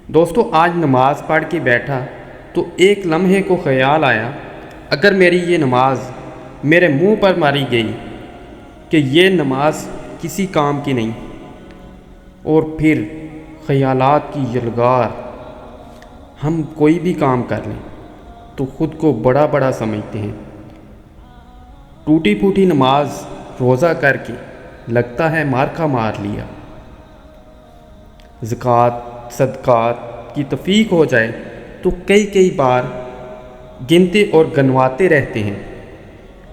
دوستو آج نماز پڑھ کے بیٹھا تو ایک لمحے کو خیال آیا، اگر میری یہ نماز میرے منہ پر ماری گئی کہ یہ نماز کسی کام کی نہیں، اور پھر خیالات کی یلغار، ہم کوئی بھی کام کر لیں تو خود کو بڑا بڑا سمجھتے ہیں۔ ٹوٹی پھوٹی نماز روزہ کر کے لگتا ہے مارکا مار لیا۔ زکوٰۃ صدقات کی تفریق ہو جائے تو کئی بار گنتے اور گنواتے رہتے ہیں۔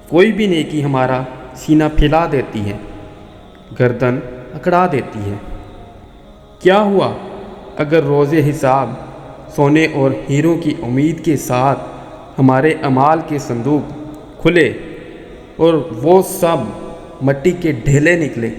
کوئی بھی نیکی ہمارا سینہ پھیلا دیتی ہے، گردن اکڑا دیتی ہے۔ کیا ہوا اگر روز حساب سونے اور ہیروں کی امید کے ساتھ ہمارے اعمال کے صندوق کھلے اور وہ سب مٹی کے ڈھیلے نکلے؟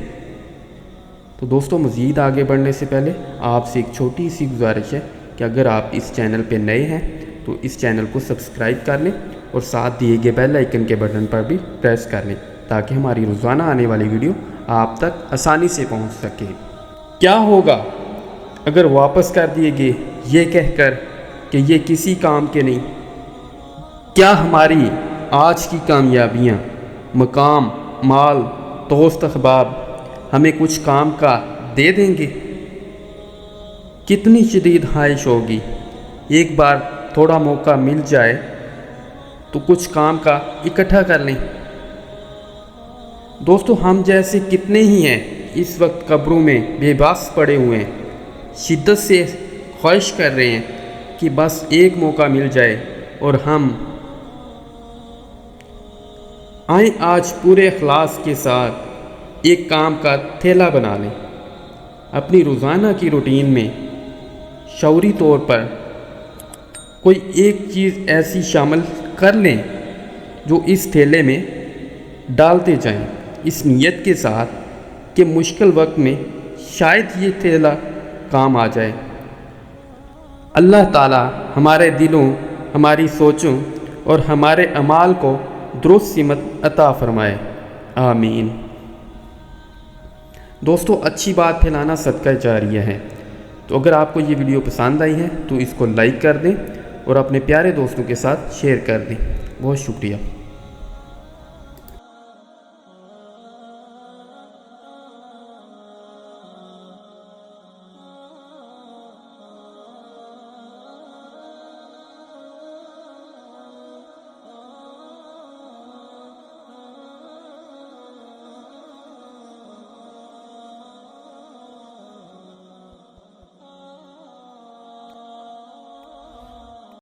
تو دوستو مزید آگے بڑھنے سے پہلے آپ سے ایک چھوٹی سی گزارش ہے کہ اگر آپ اس چینل پہ نئے ہیں تو اس چینل کو سبسکرائب کر لیں اور ساتھ دیے گئے بیل آئیکن کے بٹن پر بھی پریس کر لیں تاکہ ہماری روزانہ آنے والی ویڈیو آپ تک آسانی سے پہنچ سکے۔ کیا ہوگا اگر واپس کر دیے گئے یہ کہہ کر کہ یہ کسی کام کے نہیں؟ کیا ہماری آج کی کامیابیاں، مقام، مال، دوست احباب ہمیں کچھ کام کا دے دیں گے؟ کتنی شدید خواہش ہوگی ایک بار تھوڑا موقع مل جائے تو کچھ کام کا اکٹھا کر لیں۔ دوستو ہم جیسے کتنے ہی ہیں اس وقت قبروں میں بے بس پڑے ہوئے ہیں، شدت سے خواہش کر رہے ہیں کہ بس ایک موقع مل جائے اور ہم آئیں آج پورے اخلاص کے ساتھ ایک کام کا تھیلا بنا لیں۔ اپنی روزانہ کی روٹین میں شعوری طور پر کوئی ایک چیز ایسی شامل کر لیں جو اس تھیلے میں ڈالتے جائیں، اس نیت کے ساتھ کہ مشکل وقت میں شاید یہ تھیلا کام آ جائے۔ اللہ تعالی ہمارے دلوں، ہماری سوچوں اور ہمارے اعمال کو درست سمت عطا فرمائے، آمین۔ دوستو اچھی بات پھیلانا صدقہ جاریہ ہے، تو اگر آپ کو یہ ویڈیو پسند آئی ہے تو اس کو لائک کر دیں اور اپنے پیارے دوستوں کے ساتھ شیئر کر دیں۔ بہت شکریہ۔